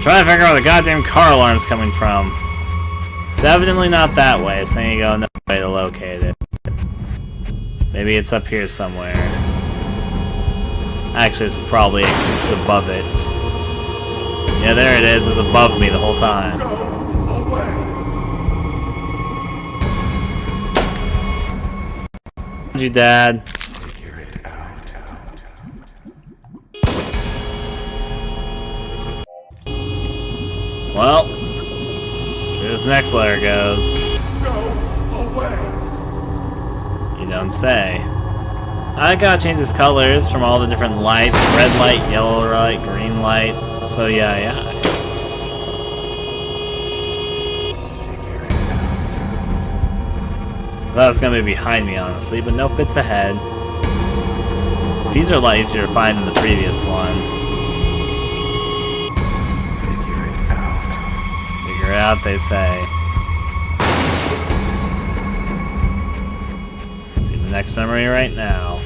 trying to figure out where the goddamn car alarm's coming from. It's evidently not that way, so I need to go another way to locate it. Maybe it's up here somewhere. Actually, it's probably it's above it. Yeah, there it is. It's above me the whole time. You, Dad. Figure it out. Well, let's see where this next letter goes. Go away. You don't say. I gotta change his colors from all the different lights. Red light, yellow light, green light. So yeah. Figure it out. I thought it was gonna be behind me, honestly, but nope, it's ahead. These are a lot easier to find than the previous one. Figure it out. Figure it out, they say. Let's see the next memory right now.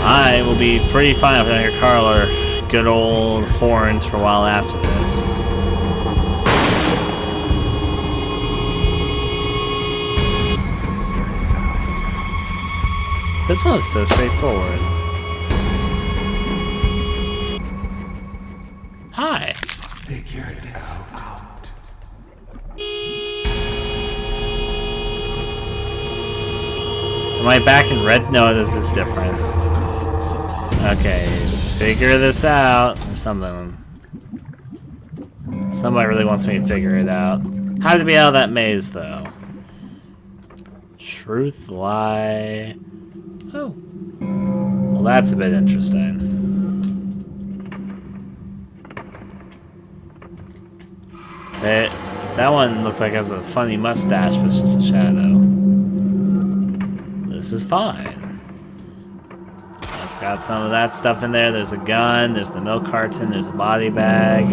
I will be pretty fine if I hear Carl or good old horns for a while after this. This one is so straightforward. Hi. Figure this out. Am I back in red? No, this is different. Okay, figure this out. Or something. Somebody really wants me to figure it out. How to be out of that maze, though? Truth, lie. Oh. Well, that's a bit interesting. That one looked like it has a funny mustache, but it's just a shadow. This is fine. It's got some of that stuff in there. There's a gun, there's the milk carton, there's a body bag.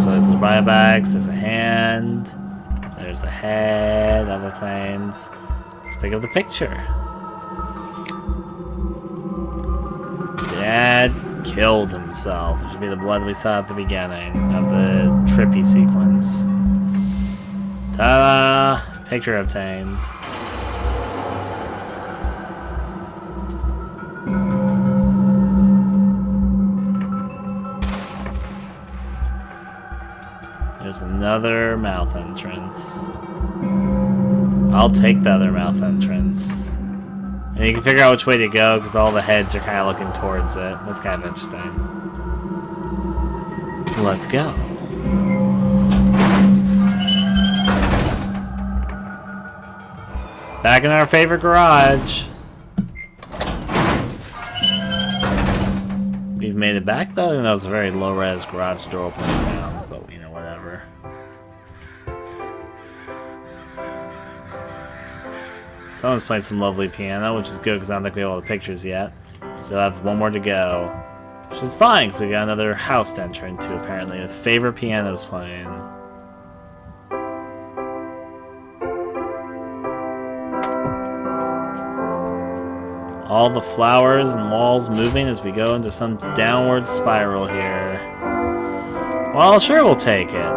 So there's the body bags, there's a hand, there's a head, other things. Let's pick up the picture. Dad killed himself, which would be the blood we saw at the beginning of the trippy sequence. Ta-da! Picture obtained. There's another mouth entrance. I'll take the other mouth entrance. And you can figure out which way to go because all the heads are kind of looking towards it. That's kind of interesting. Let's go. Back in our favorite garage. We've made it back though, even though it's a very low-res garage door opening sound, but you know, whatever. Someone's playing some lovely piano, which is good because I don't think we have all the pictures yet. So I have one more to go, which is fine because we got another house to enter into apparently with favorite pianos playing. All the flowers and walls moving as we go into some downward spiral here. Well, sure, we'll take it.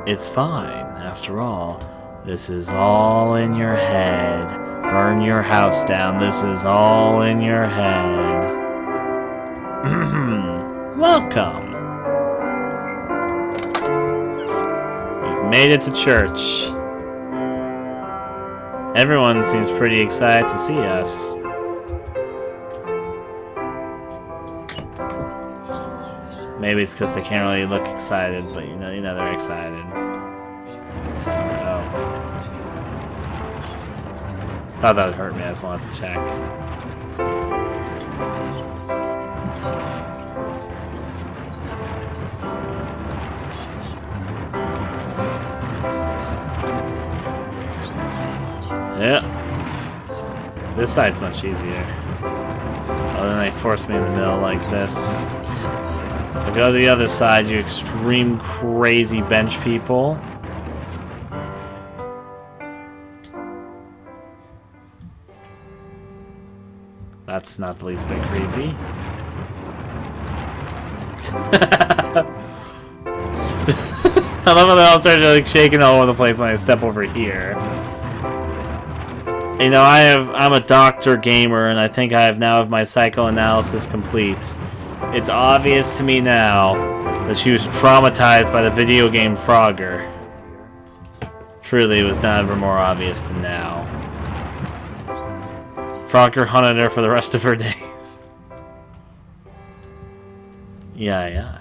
It's fine, after all. This is all in your head. Burn your house down. This is all in your head. Welcome. We've made it to church. Everyone seems pretty excited to see us. Maybe it's because they can't really look excited, but you know they're excited. Oh. Thought that would hurt me, I just wanted to check. Yeah. This side's much easier. Other than they force me in the middle like this. I'll go to the other side, you extreme crazy bench people. That's not the least bit creepy. I love how they all started like shaking all over the place when I step over here. You know, I'm a doctor gamer, and I think I now have my psychoanalysis complete. It's obvious to me now that she was traumatized by the video game Frogger. Truly, it was never more obvious than now. Frogger hunted her for the rest of her days. Yeah.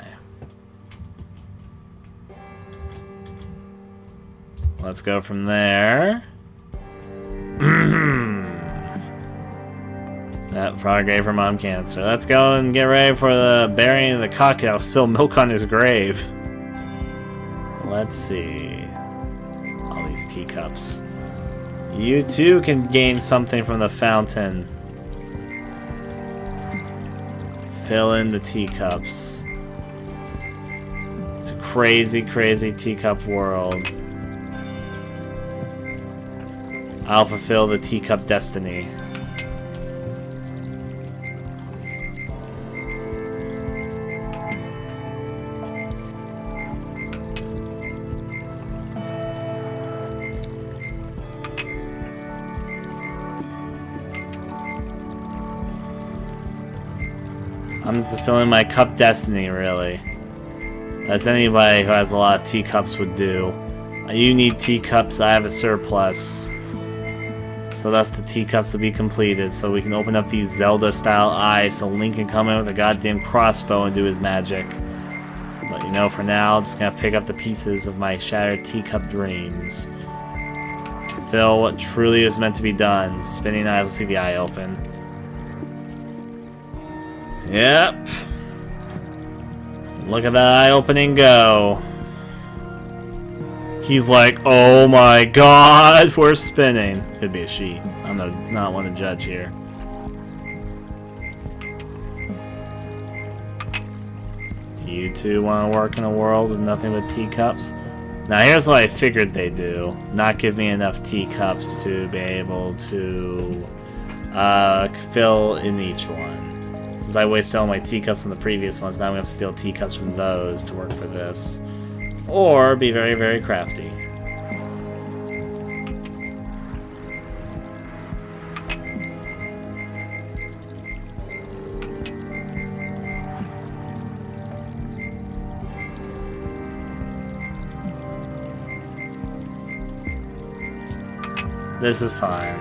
Let's go from there. That frog gave her mom cancer. Let's go and get ready for the burying of the cocktail. I'll spill milk on his grave. Let's see. All these teacups. You too can gain something from the fountain. Fill in the teacups. It's a crazy, crazy teacup world. I'll fulfill the teacup destiny. I'm just fulfilling my cup destiny, really. As anybody who has a lot of teacups would do. You need teacups, I have a surplus. So thus the teacups will be completed, so we can open up these Zelda-style eyes so Link can come in with a goddamn crossbow and do his magic. But you know, for now, I'm just gonna pick up the pieces of my shattered teacup dreams. Fulfill what truly is meant to be done. Spinning eyes, let's see the eye open. Yep. Look at that eye opening go. He's like, oh my god, we're spinning. Could be a she. I'm not one to judge here. Do you two want to work in a world with nothing but teacups? Now here's what I figured they'd do. Not give me enough teacups to be able to fill in each one. Since I wasted all my teacups in the previous ones, now I'm going to steal teacups from those to work for this. Or be very, very crafty. This is fine.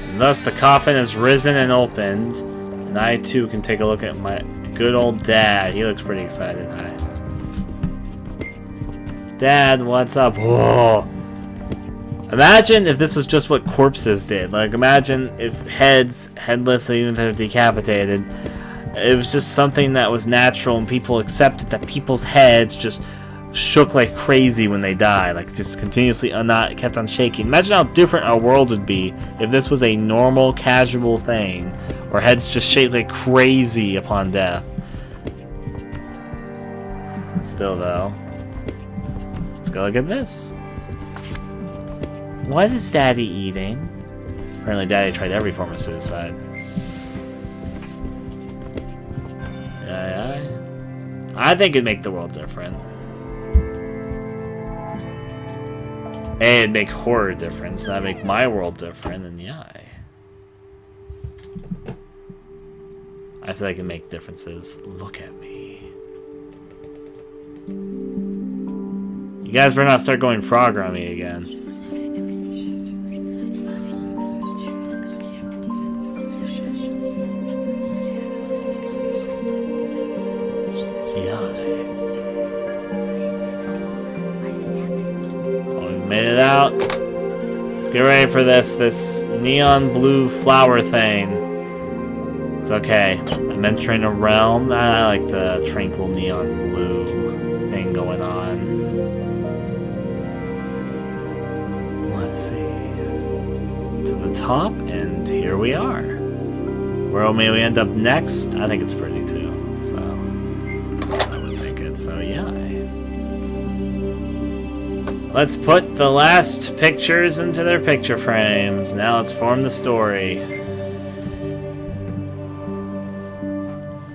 And thus the coffin is risen and opened. And I too can take a look at my good old dad. He looks pretty excited. Hi. Dad, what's up? Whoa. Imagine if this was just what corpses did. Like, imagine if headless, even if they're decapitated, it was just something that was natural and people accepted that people's heads just shook like crazy when they die. Like, just continuously kept on shaking. Imagine how different our world would be if this was a normal, casual thing. Where heads just shake like crazy upon death. Still, though. Let's go look at this. What is Daddy eating? Apparently Daddy tried every form of suicide. Yeah. I think it'd make the world different. It'd make horror different, so that'd make my world different, and yeah. I feel like I can make differences. Look at me. You guys better not start going Frogger on me again. Yeah. Oh, we made it out. Let's get ready for this neon blue flower thing. It's okay. I'm entering a realm. I like the tranquil neon blue thing going on. Let's see. To the top, and here we are. Where may we end up next? I think it's pretty too. So, I would think it. So yeah. Let's put the last pictures into their picture frames. Now let's form the story.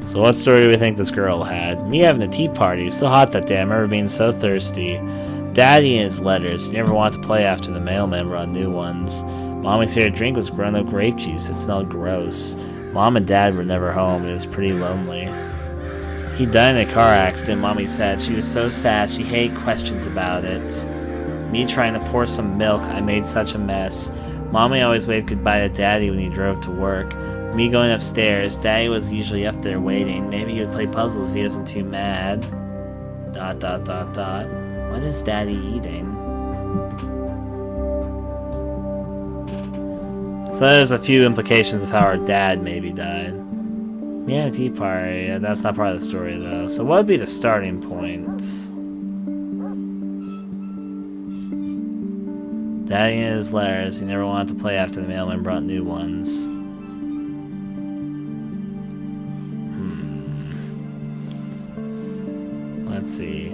So what story do we think this girl had? Me having a tea party. It was so hot that day. I remember being so thirsty. Daddy and his letters. He never wanted to play after the mailman brought new ones. Mommy's favorite drink was grown-up grape juice. It smelled gross. Mom and Dad were never home. It was pretty lonely. He died in a car accident, Mommy said. She was so sad. She hated questions about it. Me trying to pour some milk. I made such a mess. Mommy always waved goodbye to Daddy when he drove to work. Me going upstairs. Daddy was usually up there waiting. Maybe he would play puzzles if he wasn't too mad. ... What is Daddy eating? So there's a few implications of how our dad maybe died. Yeah, tea party. Yeah, that's not part of the story though. So what would be the starting point? Daddy and his letters. He never wanted to play after the mailman brought new ones. Let's see.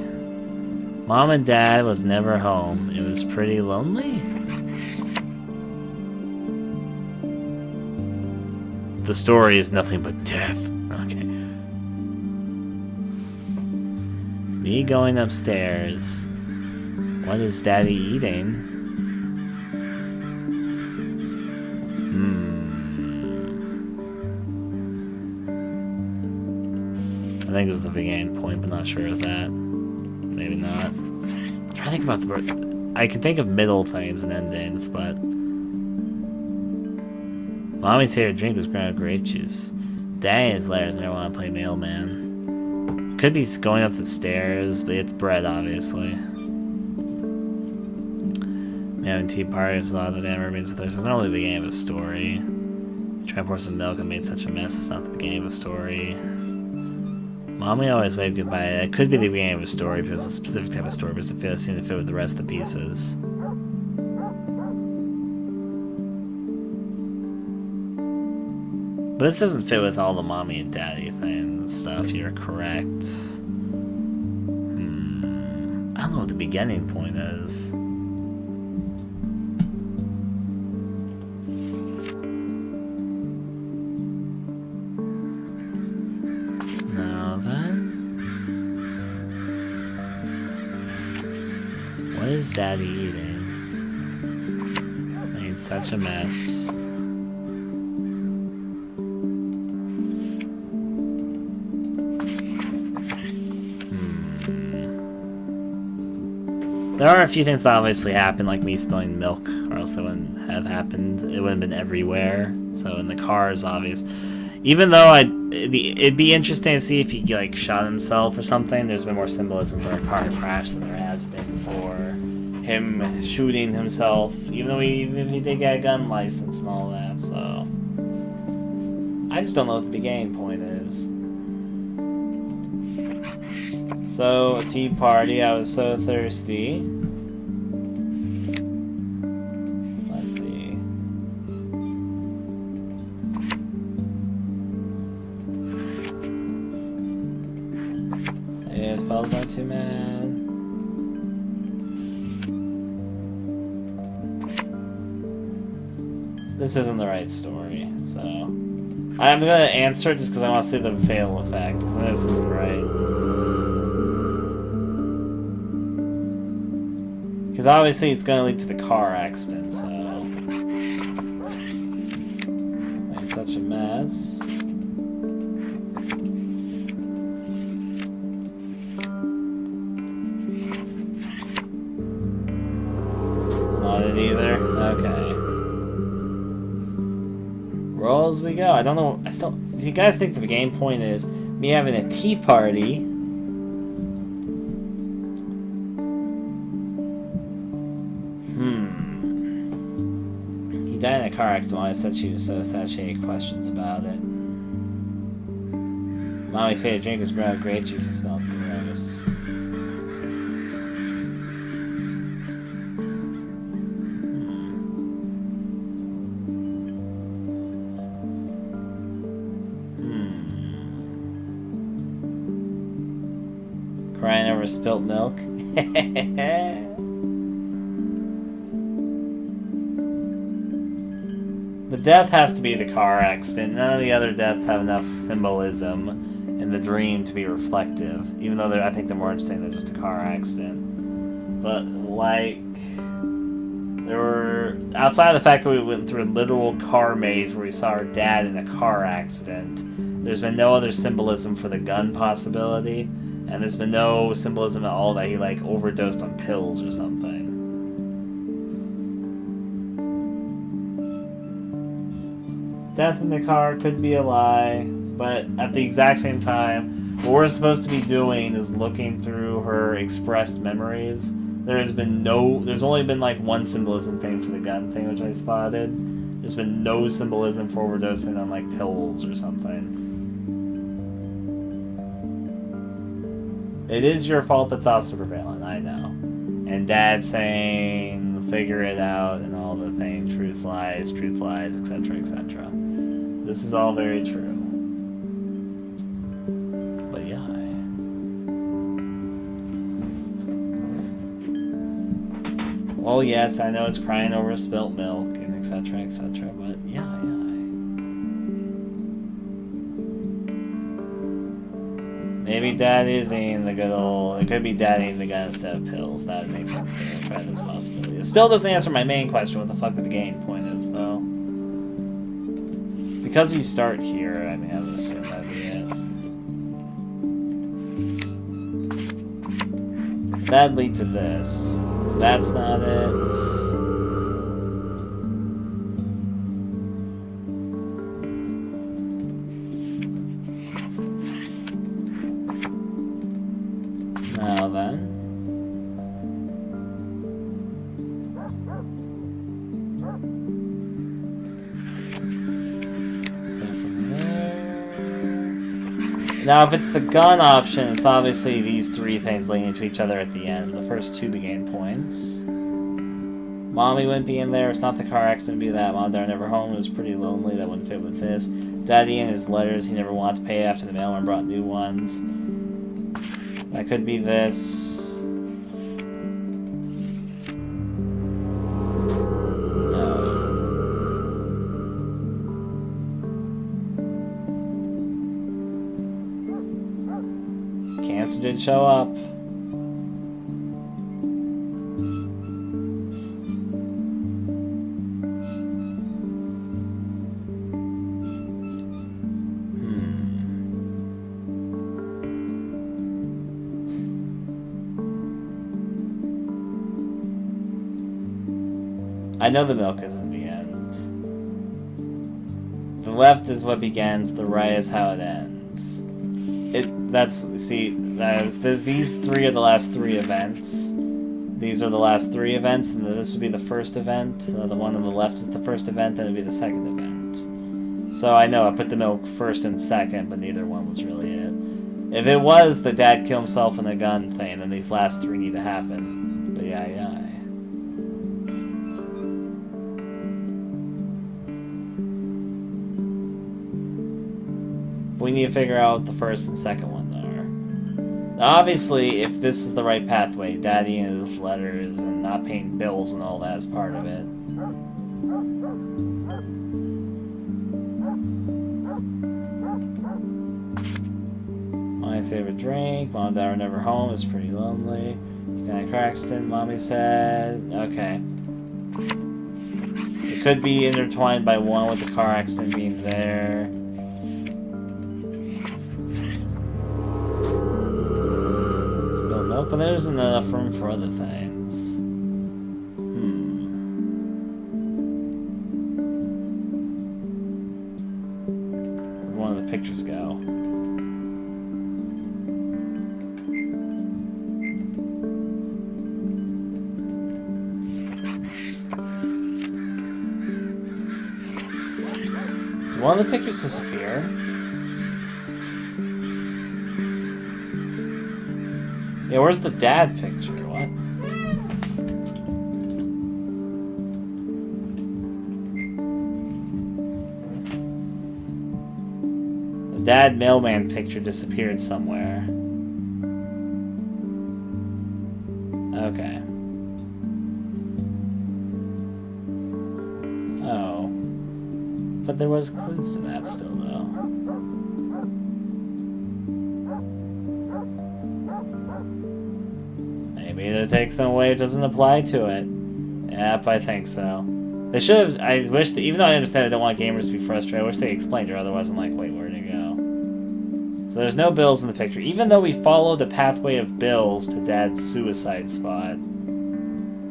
Mom and Dad was never home. It was pretty lonely. The story is nothing but death. Okay. Me going upstairs. What is Daddy eating? I think this is the beginning point, but not sure of that. Maybe not. I'm trying to think about the word. I can think of middle things and endings, but Mommy's favorite drink was ground grape juice. Daddy's letters never want to play mailman. It could be going up the stairs, but it's bread, obviously. Having tea parties, a lot of the damn remains of thirst. It's not really the beginning of a story. Try to pour some milk and made such a mess. It's not the beginning of a story. Mommy always waved goodbye. It could be the beginning of a story if it was a specific type of story, but it seemed to fit with the rest of the pieces. But this doesn't fit with all the mommy and daddy things stuff. You're correct. I don't know what the beginning point is. Now then, what is Daddy eating? Made such a mess. There are a few things that obviously happened, like me spilling milk, or else they wouldn't have happened. It wouldn't have been everywhere. So in the car is obvious. Even though it'd be interesting to see if he like shot himself or something. There's been more symbolism for a car crash than there has been for him shooting himself. Even if he did get a gun license and all that. So I just don't know what the beginning point is. So, a tea party, I was so thirsty. Let's see. If Bell's not too mad. This isn't the right story, so I'm gonna answer it just because I want to see the fail effect, because this isn't right. Because obviously it's going to lead to the car accident, so... Made such a mess. It's not it either? Okay. Roll as we go. I don't know... Do you guys think the game point is me having a tea party... He died in a car accident. I said she was so sad she had questions about it. Mommy said a drink was ground grape juice and smelled gross. Crying over spilt milk. The death has to be the car accident. None of the other deaths have enough symbolism. the dream to be reflective, even though I think they're more interesting than just a car accident. But like, there were, outside of the fact that we went through a literal car maze where we saw our dad in a car accident, there's been no other symbolism for the gun possibility, and there's been no symbolism at all that he like overdosed on pills or something. Death in the car could be a lie, but at the exact same time, what we're supposed to be doing is looking through her expressed memories. There's only been like one symbolism thing for the gun thing, which I spotted. There's been no symbolism for overdosing on like pills or something. It is your fault that's also prevalent, I know. And Dad saying, figure it out, and all the things, truth lies, etc., etc. This is all very true. But yeah. Well, yes, I know it's crying over spilt milk, and etc., etc., but yeah. Maybe Dad is eating the good old... It could be Dad eating the gun instead of pills. That would make sense to me. I'll try this possibility. It still doesn't answer my main question, what the fuck the gain point is, though. Because you start here, I mean, I would assume that'd be it. That'd lead to this. That's not it. Now then. So from there. Now, if it's the gun option, it's obviously these three things leading to each other at the end. The first two gain points. Mommy wouldn't be in there. It's not the car accident, it'd be that. Mom, Dad, never home. It was pretty lonely. That wouldn't fit with this. Daddy and his letters. He never wanted to pay after the mailman brought new ones. That could be this. No. Cancer did show up. I know the milk isn't the end. The left is what begins, the right is how it ends. These three are the last three events. These are the last three events, and this would be the first event. The one on the left is the first event, and it would be the second event. So I know I put the milk first and second, but neither one was really it. If it was the dad kill himself in the gun thing, then these last three need to happen. But yeah. We need to figure out what the first and second one are. Now, obviously, if this is the right pathway, Daddy and his letters and not paying bills and all that is part of it. My favorite drink. Mom and Dad were never home. It's pretty lonely. Dad Craxton, Mommy said. Okay. It could be intertwined by one with the car accident being there. But there's enough room for other things. Where'd one of the pictures go? Did one of the pictures disappear? Yeah, where's the dad picture? What? The dad mailman picture disappeared somewhere. Okay. Oh. But there was clues to that still, though. Maybe it takes them away, it doesn't apply to it. Yep, I think so. They should have, I wish, even though I understand they don't want gamers to be frustrated, I wish they explained it, otherwise I'm like, wait, where'd it go? So there's no Bills in the picture, even though we followed the pathway of Bills to Dad's suicide spot.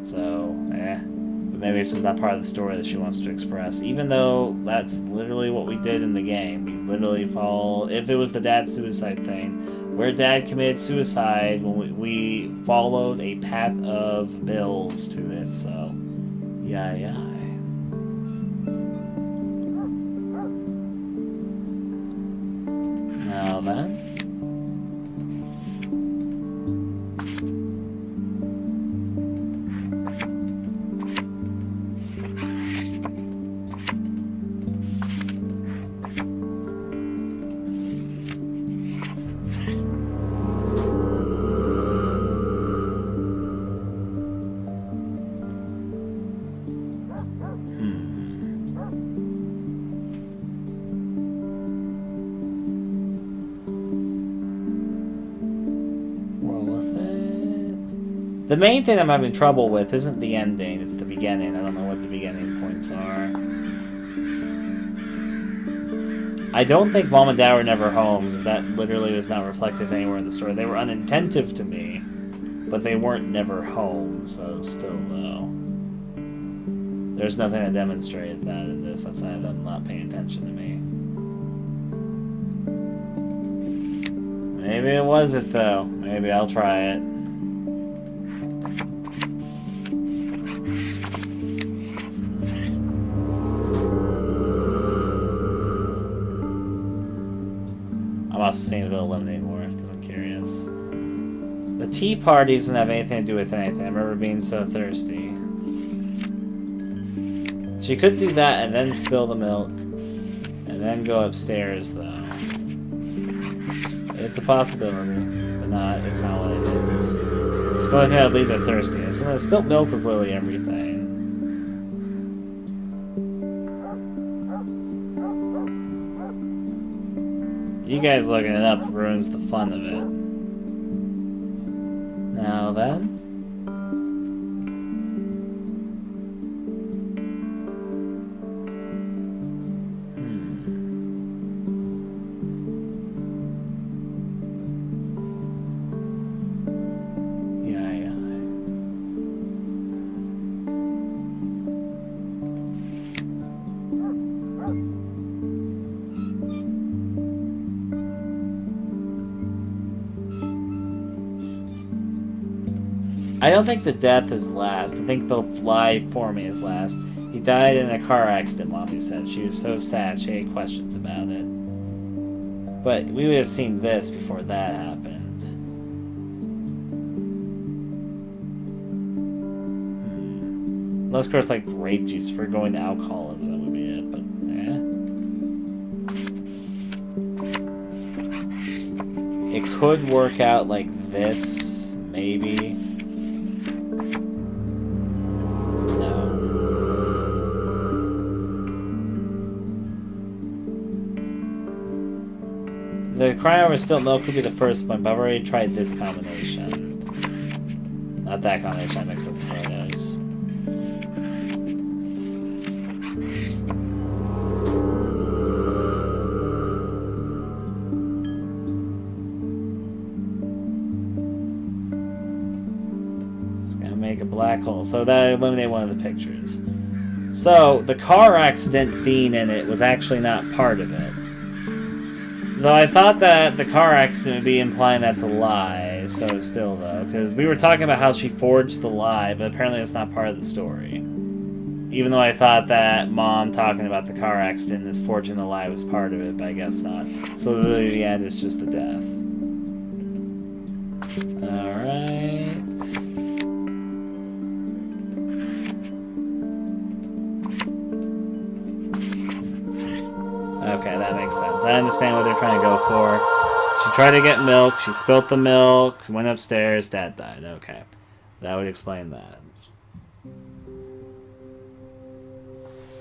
So, but maybe it's just not part of the story that she wants to express, even though that's literally what we did in the game. We literally followed, if it was the Dad's suicide thing, where Dad committed suicide, when we followed a path of Bills to it, so, yeah. Now then. The main thing I'm having trouble with isn't the ending, it's the beginning. I don't know what the beginning points are. I don't think Mom and Dad were never home, because that literally was not reflective anywhere in the story. They were unattentive to me, but they weren't never home, so still though. There's nothing that demonstrated that in this outside of them not paying attention to me. Maybe it was it though. Maybe I'll try it. I'm also seeing if it'll eliminate more, because I'm curious. The tea party doesn't have anything to do with anything. I remember being so thirsty. She could do that and then spill the milk. And then go upstairs, though. It's a possibility, but it's not what it is. It's the only thing that would lead to thirstiness. When the spilt milk was literally everything. You guys looking it up ruins the fun of it. Now then. I don't think the death is last. I think the fly forming is last. He died in a car accident, Mommy said. She was so sad, she had questions about it. But we would have seen this before that happened. Unless, of course, like grape juice for going to alcoholism would be it, but It could work out like this, maybe. The crying over spilt milk could be the first one, but I've already tried this combination. Not that combination, I mixed up the photos. Just gonna make a black hole. So that eliminated one of the pictures. So, the car accident being in it was actually not part of it. Though I thought that the car accident would be implying that's a lie, so still though, because we were talking about how she forged the lie, but apparently it's not part of the story. Even though I thought that Mom talking about the car accident and this forging the lie was part of it, but I guess not. So literally the end is just the death. Alright. Okay, that makes sense. I understand what they're trying to go for. She tried to get milk, she spilt the milk, went upstairs, Dad died. Okay. That would explain that.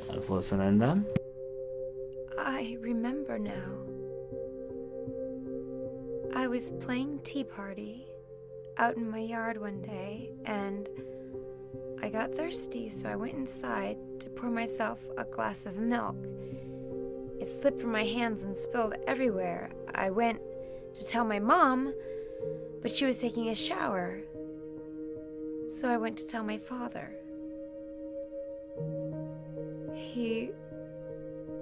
Let's listen in then. I remember now. I was playing Tea Party out in my yard one day, and I got thirsty, so I went inside to pour myself a glass of milk. It slipped from my hands and spilled everywhere. I went to tell my mom, but she was taking a shower. So I went to tell my father. He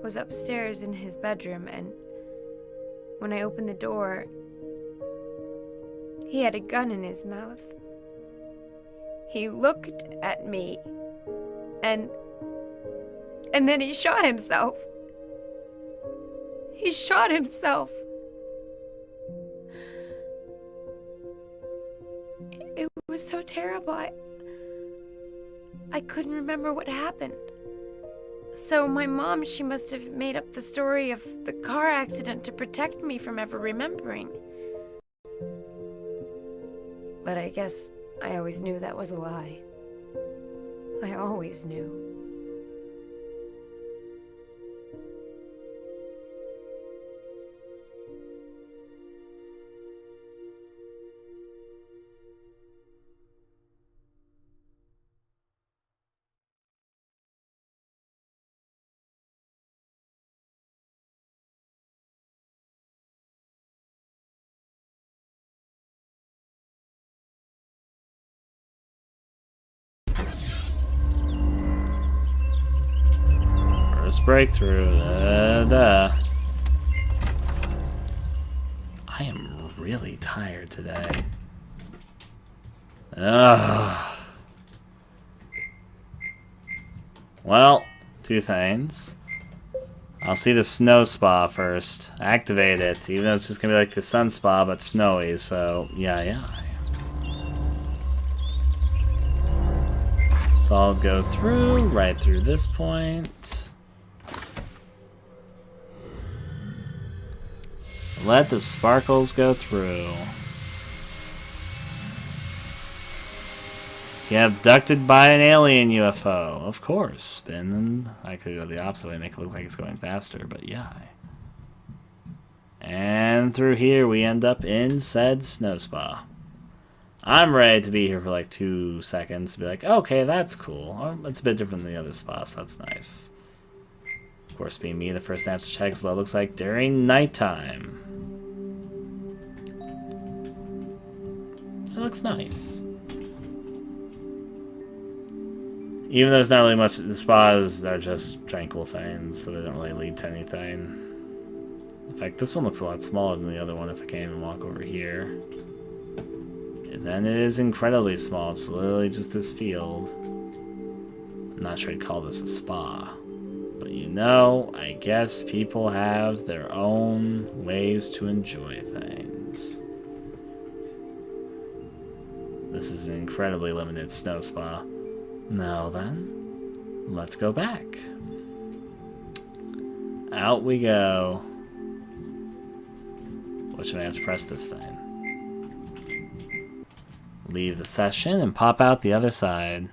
was upstairs in his bedroom, and when I opened the door, he had a gun in his mouth. He looked at me, and then he shot himself. He shot himself. It was so terrible. I couldn't remember what happened. So my mom, she must have made up the story of the car accident to protect me from ever remembering. But I guess I always knew that was a lie. I always knew. First breakthrough. I am really tired today. Ugh. Well, two things. I'll see the snow spa first. Activate it, even though it's just gonna be like the sun spa but snowy, so yeah. So I'll go through, right through this point. Let the sparkles go through. Get abducted by an alien UFO. Of course. Spin, and I could go the opposite way and make it look like it's going faster, but yeah. And through here we end up in said snow spa. I'm ready to be here for like 2 seconds to be like, okay, that's cool. It's a bit different than the other spas, so that's nice. Of course, being me, the first thing I have to check is what it looks like during nighttime. It looks nice. Even though there's not really much, the spas are just tranquil things, so they don't really lead to anything. In fact, this one looks a lot smaller than the other one if I can't even walk over here. And then it is incredibly small, it's literally just this field. I'm not sure I'd call this a spa. But you know, I guess people have their own ways to enjoy things. This is an incredibly limited snow spa. Now then, let's go back. Out we go. What should I have to press this thing? Leave the session and pop out the other side.